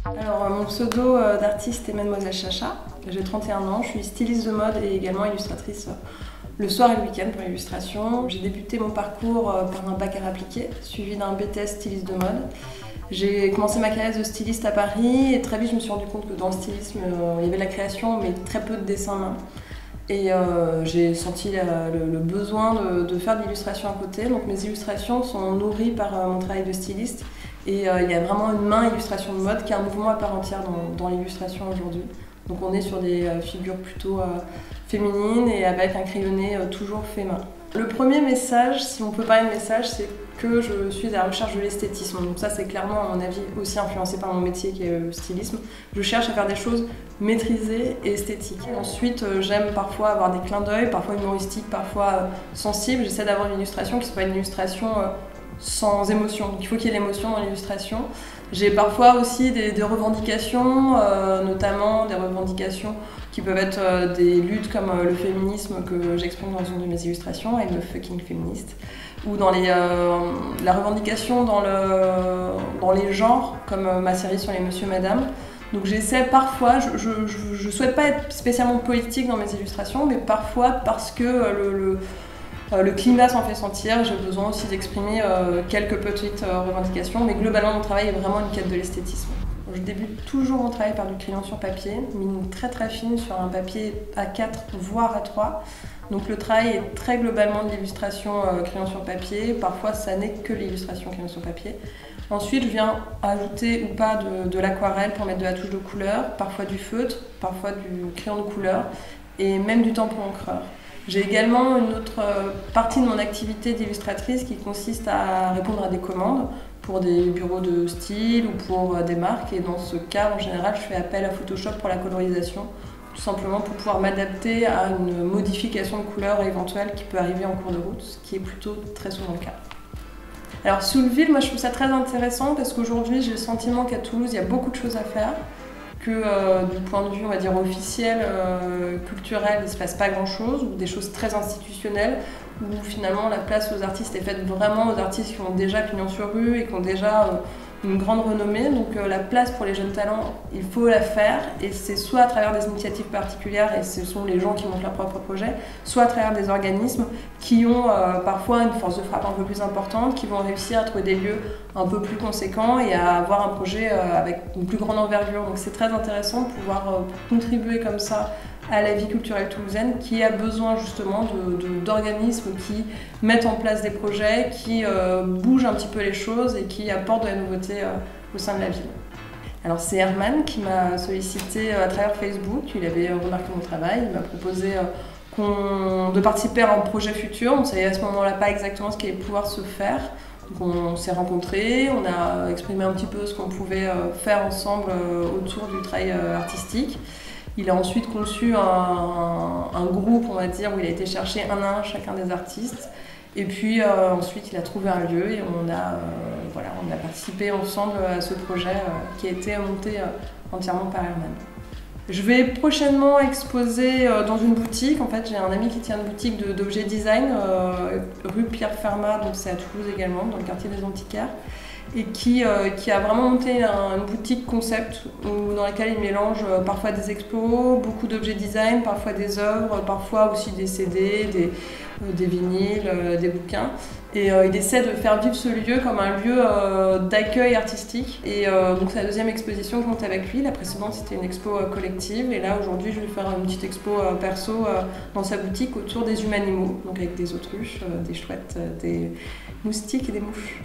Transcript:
Alors, mon pseudo d'artiste est Mademoiselle Chacha. J'ai 31 ans, je suis styliste de mode et également illustratrice le soir et le week-end pour l'illustration. J'ai débuté mon parcours par un bac à appliqué, suivi d'un BTS styliste de mode. J'ai commencé ma carrière de styliste à Paris et très vite je me suis rendu compte que dans le stylisme, il y avait de la création mais très peu de dessin main. Et j'ai senti le besoin de faire de l'illustration à côté. Donc mes illustrations sont nourries par mon travail de styliste. Et il y a vraiment une main illustration de mode qui est un mouvement à part entière dans l'illustration aujourd'hui. Donc on est sur des figures plutôt féminines et avec un crayonné toujours fait main. Le premier message, si on peut parler de message, c'est que je suis à la recherche de l'esthétisme. Donc ça c'est clairement à mon avis aussi influencé par mon métier qui est le stylisme. Je cherche à faire des choses maîtrisées et esthétiques. Ensuite j'aime parfois avoir des clins d'œil, parfois humoristiques, parfois sensibles. J'essaie d'avoir une illustration qui soit une illustration sans émotion. Donc il faut qu'il y ait l'émotion dans l'illustration. J'ai parfois aussi des revendications, notamment des revendications qui peuvent être des luttes comme le féminisme que j'exprime dans une de mes illustrations, I'm a fucking feminist, ou dans la revendication dans les genres, comme ma série sur les Monsieur Madame. Donc j'essaie parfois, je souhaite pas être spécialement politique dans mes illustrations, mais parfois parce que le climat s'en fait sentir, j'ai besoin aussi d'exprimer quelques petites revendications, mais globalement mon travail est vraiment une quête de l'esthétisme. Je débute toujours mon travail par du crayon sur papier, une ligne très très fine sur un papier A4 voire A3. Donc le travail est très globalement de l'illustration crayon sur papier, parfois ça n'est que l'illustration crayon sur papier. Ensuite je viens ajouter ou pas de l'aquarelle pour mettre de la touche de couleur, parfois du feutre, parfois du crayon de couleur et même du tampon encreur. J'ai également une autre partie de mon activité d'illustratrice qui consiste à répondre à des commandes pour des bureaux de style ou pour des marques. Et dans ce cas, en général, je fais appel à Photoshop pour la colorisation, tout simplement pour pouvoir m'adapter à une modification de couleur éventuelle qui peut arriver en cours de route, ce qui est plutôt très souvent le cas. Alors Soulville, moi je trouve ça très intéressant parce qu'aujourd'hui j'ai le sentiment qu'à Toulouse il y a beaucoup de choses à faire. Que du point de vue, on va dire, officiel, culturel, il ne se passe pas grand-chose, ou des choses très institutionnelles, où finalement la place aux artistes est faite vraiment aux artistes qui ont déjà pignon sur rue et qui ont déjà une grande renommée. Donc la place pour les jeunes talents, il faut la faire, et c'est soit à travers des initiatives particulières, et ce sont les gens qui montent leurs propres projets, soit à travers des organismes qui ont parfois une force de frappe un peu plus importante, qui vont réussir à trouver des lieux un peu plus conséquents et à avoir un projet avec une plus grande envergure. Donc c'est très intéressant de pouvoir contribuer comme ça à la vie culturelle toulousaine qui a besoin justement d'organismes qui mettent en place des projets, qui bougent un petit peu les choses et qui apportent de la nouveauté au sein de la ville. Alors c'est Herman qui m'a sollicité à travers Facebook, il avait remarqué mon travail, il m'a proposé de participer à un projet futur. On ne savait à ce moment-là pas exactement ce qui allait pouvoir se faire. Donc on s'est rencontrés, on a exprimé un petit peu ce qu'on pouvait faire ensemble autour du travail artistique. Il a ensuite conçu un groupe, on va dire, où il a été chercher un à un chacun des artistes. Et puis ensuite, il a trouvé un lieu et on a participé ensemble à ce projet qui a été monté entièrement par Herman. Je vais prochainement exposer dans une boutique. En fait, j'ai un ami qui tient une boutique d'objets design, rue Pierre Fermat, donc c'est à Toulouse également, dans le quartier des Antiquaires, et qui a vraiment monté une boutique concept dans laquelle il mélange parfois des expos, beaucoup d'objets design, parfois des œuvres, parfois aussi des CD, des vinyles, des bouquins. Et il essaie de faire vivre ce lieu comme un lieu d'accueil artistique. Et donc c'est la deuxième exposition que je monte avec lui. La précédente c'était une expo collective. Et là aujourd'hui je vais faire une petite expo perso dans sa boutique autour des humanimaux. Donc avec des autruches, des chouettes, des moustiques et des mouches.